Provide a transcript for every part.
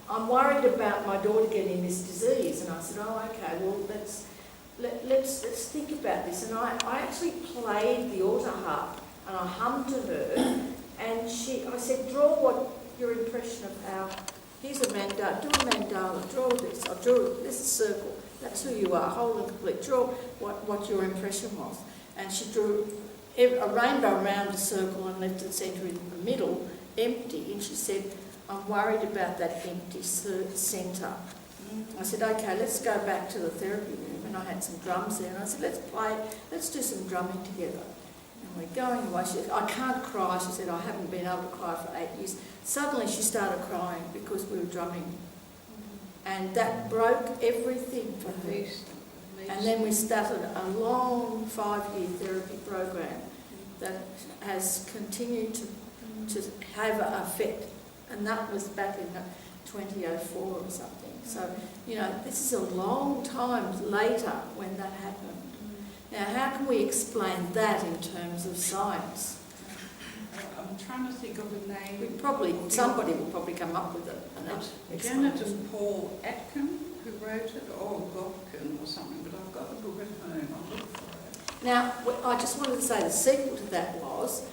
I'm worried about my daughter getting this disease. And I said, oh, okay, well, let's think about this. And I actually played the auto harp and I hummed to her. And I said, draw what your impression of how, here's a mandala, do a mandala, draw this, I'll draw this circle. That's who you are, whole and complete. Draw what your impression was. And she drew a rainbow around the circle and left it centre in the middle, empty. And she said, I'm worried about that empty centre. I said, okay, let's go back to the therapy room. And I had some drums there. And I said, let's do some drumming together. And we're going away. She said, I can't cry. She said, I haven't been able to cry for 8 years. Suddenly she started crying because we were drumming. And that broke everything for her. And then we started a long 5-year therapy program that has continued to have an effect. And that was back in 2004 or something. So, this is a long time later when that happened. Now, how can we explain that in terms of science? I'm trying to think of a name. Somebody will probably come up with it. Janet and Paul Atkin, who wrote it, or Gopkin or something, but I've got the book at home. I'll look for it. Now, I just wanted to say the sequel to that was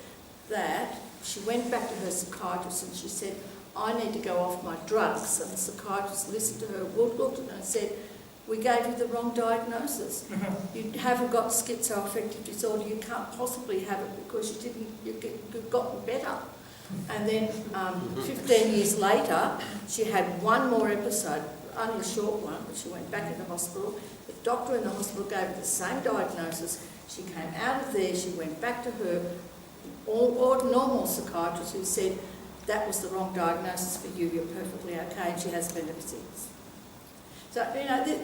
that she went back to her psychiatrist and she said, I need to go off my drugs. And the psychiatrist listened to her, looked at her and said, we gave you the wrong diagnosis. You haven't got schizoaffective disorder. You can't possibly have it because you've gotten better. And then 15 years later, she had one more episode, only a short one, but she went back into hospital. The doctor in the hospital gave her the same diagnosis. She came out of there, she went back to her normal psychiatrist who said, that was the wrong diagnosis for you, you're perfectly okay, and she has been ever since. So,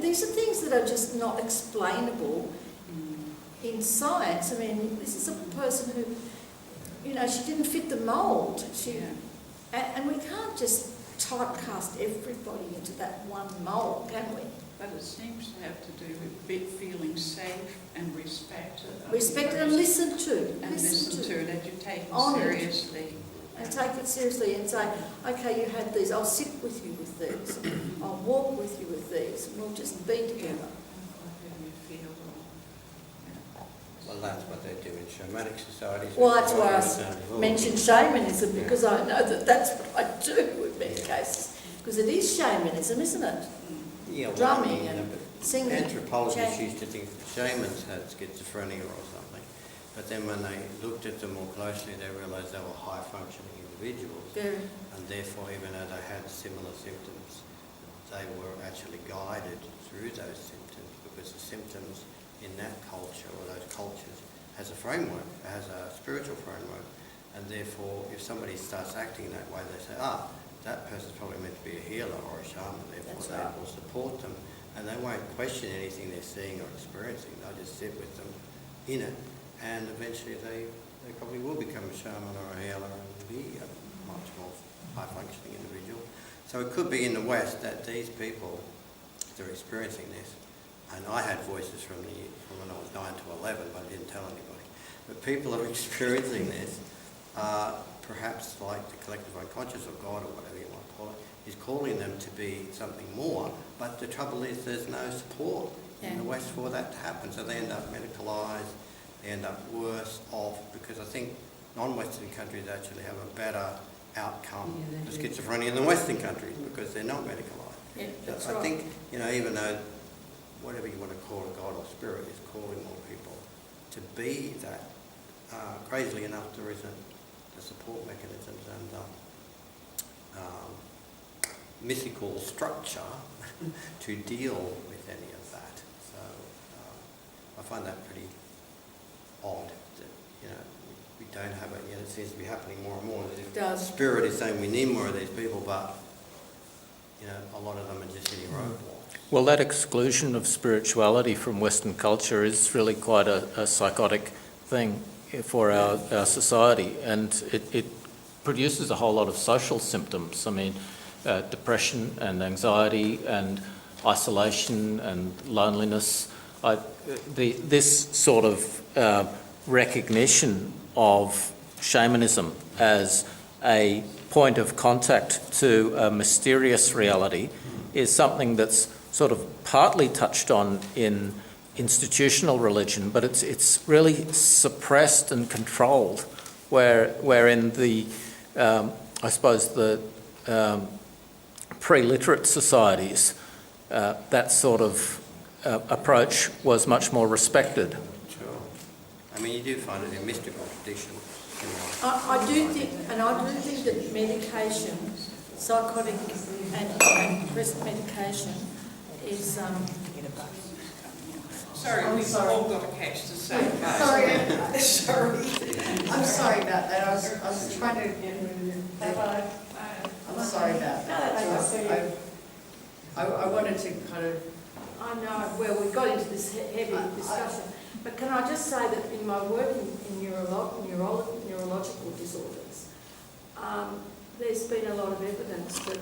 these are things that are just not explainable in science. I mean, this is a person who, she didn't fit the mould. And we can't just typecast everybody into that one mould, can we? But it seems to have to do with feeling safe and respected. Respected and listened to. And listened to, that you take it seriously. And take it seriously and say, okay, you had these, I'll sit with you with these, I'll walk with you with these, and we'll just be together. Well, that's what they do in shamanic societies. Well, that's why I mentioned shamanism, because I know that that's what I do with many cases. Because it is shamanism, isn't it? Yeah, drumming and singing. Anthropologists used to think that shamans had schizophrenia or something, but then when they looked at them more closely, they realised they were high-functioning individuals, and therefore, even though they had similar symptoms, they were actually guided through those symptoms, because the symptoms in that culture or those cultures has a framework, has a spiritual framework, and therefore, if somebody starts acting that way, they say, that person's probably meant to be a healer or a shaman, therefore they will support them, and they won't question anything they're seeing or experiencing. They'll just sit with them in it, and eventually they probably will become a shaman or a healer and be a much more high-functioning individual. So it could be in the West that these people, they're experiencing this, and I had voices from when I was 9 to 11, but I didn't tell anybody. But people are experiencing this, perhaps like the collective unconscious or God or whatever you want to call it, is calling them to be something more, but the trouble is there's no support in the West for that to happen, so they end up medicalised, they end up worse off, because I think non-Western countries actually have a better outcome for schizophrenia than Western countries, because they're not medicalised. Yeah, that's so I right. think, even though whatever you want to call a God or spirit is calling more people to be that, crazily enough there isn't the support mechanisms and mythical structure to deal with any of that. So I find that pretty odd that we don't have it. It seems to be happening more and more. It does. Spirit is saying we need more of these people, but a lot of them are just hitting roadblocks. Well, that exclusion of spirituality from Western culture is really quite a psychotic thing for our society, and it produces a whole lot of social symptoms. I mean, depression and anxiety and isolation and loneliness. This sort of recognition of shamanism as a point of contact to a mysterious reality is something that's sort of partly touched on in institutional religion, but it's really suppressed and controlled, wherein the, I suppose, the pre-literate societies, that sort of approach was much more respected. Sure. I mean, you do find it in mystical tradition. I do think that medication, psychotic and depressant medication is Sorry, we've all got to catch the same bus. Sorry. I'm sorry about that. I was trying to. I'm sorry about that. I wanted to kind of. I know, well, we got into this heavy discussion, but can I just say that in my work in neurological disorders, there's been a lot of evidence that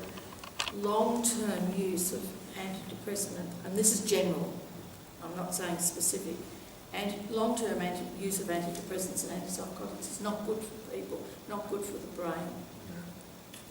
long-term use of antidepressant, and this is general, I'm not saying specific, and long-term use of antidepressants and antipsychotics is not good for people, not good for the brain.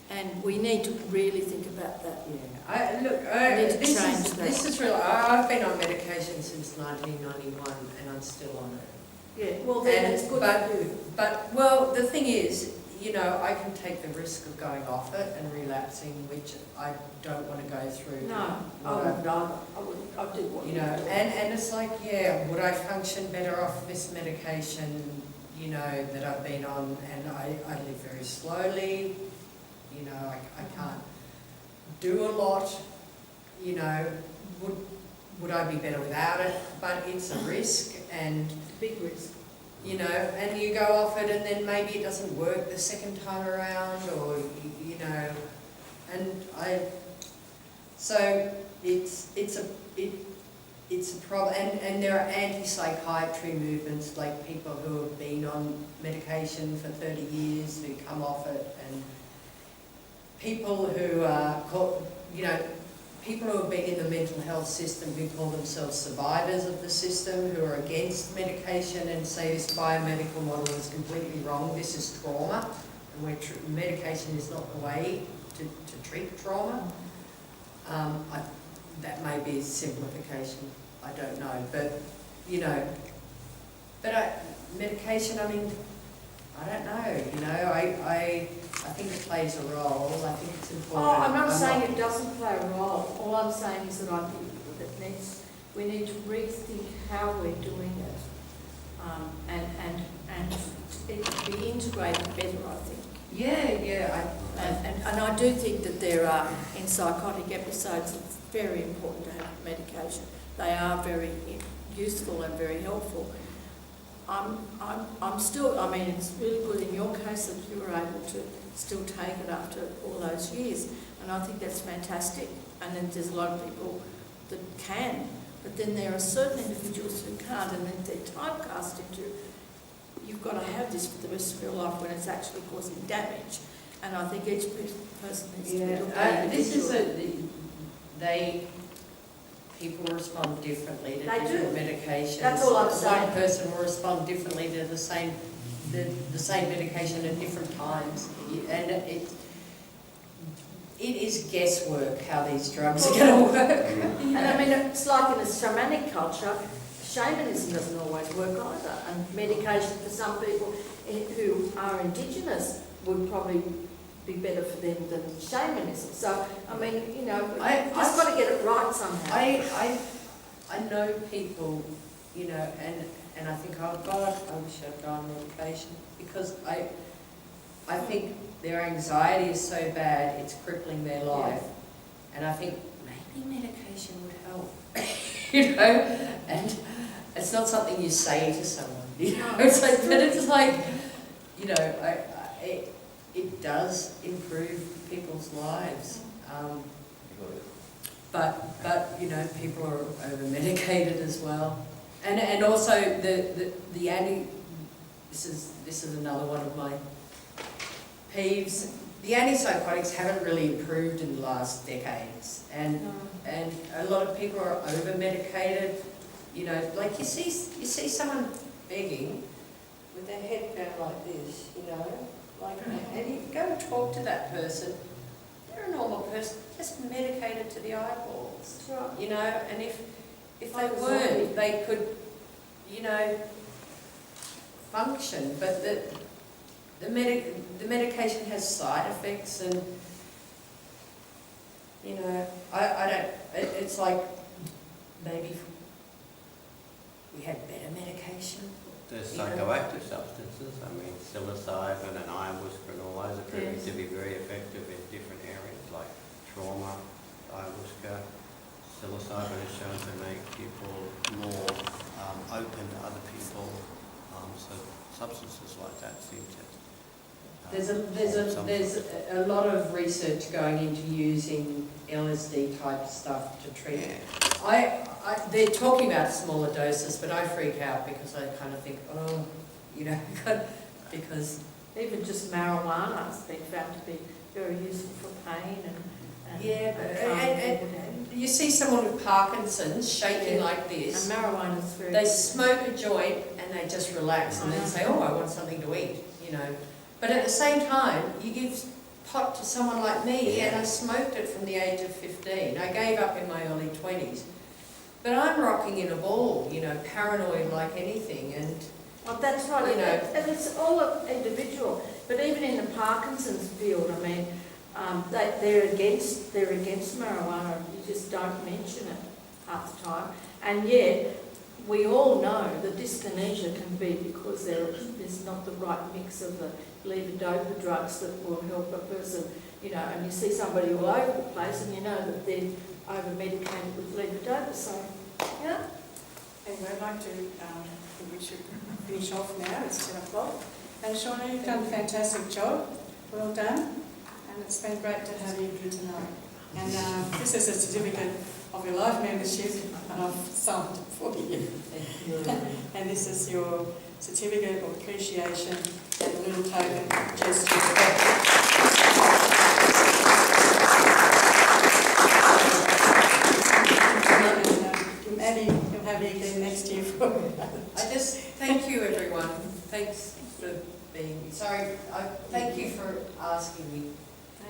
And we need to really think about that. Yeah, this is real. I've been on medication since 1991 and I'm still on it. Yeah, well then it's good for you. But, well, the thing is, you know, I can take the risk of going off it and relapsing, which I don't want to go through. No, I would rather. I'd do what you know, and it's like, yeah, would I function better off this medication, you know, that I've been on, and I live very slowly, you know, I can't do a lot, you know, would I be better without it? But it's a risk, and big risk. You know, and you go off it and then maybe it doesn't work the second time around, or, you know, and so it's a problem, and there are anti-psychiatry movements, like people who have been on medication for 30 years who come off it, and people who are called, you know, people who have been in the mental health system who call themselves survivors of the system, who are against medication and say this biomedical model is completely wrong, this is trauma, and where medication is not the way to treat trauma. That may be a simplification, I don't know, but, you know, medication, I mean, I don't know, you know, I think it plays a role. I think it's important. Oh, I'm not saying it doesn't play a role. All I'm saying is that I think that we need to rethink how we're doing it, and it be integrated better, I think. Yeah. And I do think that there are, in psychotic episodes, it's very important to have medication. They are very useful and very helpful. I'm still, I mean, it's really good in your case that you were able to still take it after all those years, and I think that's fantastic. And then there's a lot of people that can, but then there are certain individuals who can't, and then they're typecast into, you've got to have this for the rest of your life when it's actually causing damage. And I think each person needs to be looked at. This is people respond differently to different medications. That's all I'm saying. One person will respond differently to the same medication at different times, and it is guesswork how these drugs are going to work. And I mean, it's like in a shamanic culture, shamanism doesn't always work either, and medication for some people who are indigenous would probably be better for them than shamanism. So, I mean, you know, I've just got to get it right somehow. I know people, you know, and I think, oh God, I wish I'd gone on medication, because I think their anxiety is so bad it's crippling their life, and I think maybe medication would help, you know, and it's not something you say to someone, you know, it's like, but it's like, you know, it does improve people's lives, but you know, people are over medicated as well, and also the anti. This is another one of my peeves. The antipsychotics haven't really improved in the last decades, and a lot of people are over medicated. You know, like you see someone begging with their head down like this, you know. Like, and you go and talk to that person, they're a normal person, just medicated to the eyeballs, That's right. you know, and if they Like a weren't, zombie. they could, you know, function, but the medication has side effects, and, you know, I don't, it's like, maybe if we had better medication. There's You know. psychoactive substances, I mean, psilocybin and ayahuasca and all those are proving Yes. to be very effective in different areas like trauma, ayahuasca. Psilocybin is shown to make people more open to other people, so substances like that seem to... There's a lot of research going into using LSD type stuff to treat. Yeah. They're talking about smaller doses, but I freak out because I kind of think, oh, you know, because Even just marijuana has been found to be very useful for pain and yeah, but, calming and people down. you see someone with Parkinson's shaking Yeah. like this. And marijuana is very They good. smoke a joint and they just relax and then say, oh, I want something to eat, you know. But at the same time, you give pot to someone like me, and I smoked it from the age of 15. I gave up in my early 20s. But I'm rocking in a ball, you know, paranoid like anything, and Well, that's right, You know. and it's all individual. But even in the Parkinson's field, I mean, they're against marijuana. You just don't mention it half the time. And yet, we all know that dyskinesia can be because there's not the right mix of the levodopa drugs that will help a person, you know, and you see somebody all over the place and you know that they're over-medicated with levodopa, so, yeah. Anyway, I'd like to, we should finish off now, it's 10 o'clock. And Shauna, you've done a fantastic job, well done, and it's been great to have you here tonight. And this is a certificate of your life membership, and I've signed it for you. And this is your certificate of appreciation and a little token gesture. Maddie, you'll have you again next year for I just thank you, everyone. Thanks for being. Sorry, thank you for asking me,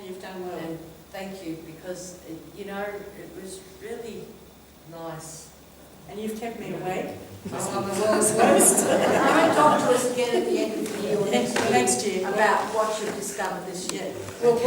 You've done well. and thank you because you know it was really nice. And you've kept me awake because Oh. I'm the world's worst. Come and talk to us again at the end of the year or next year Next year. about what you've discovered this year. Yeah. We'll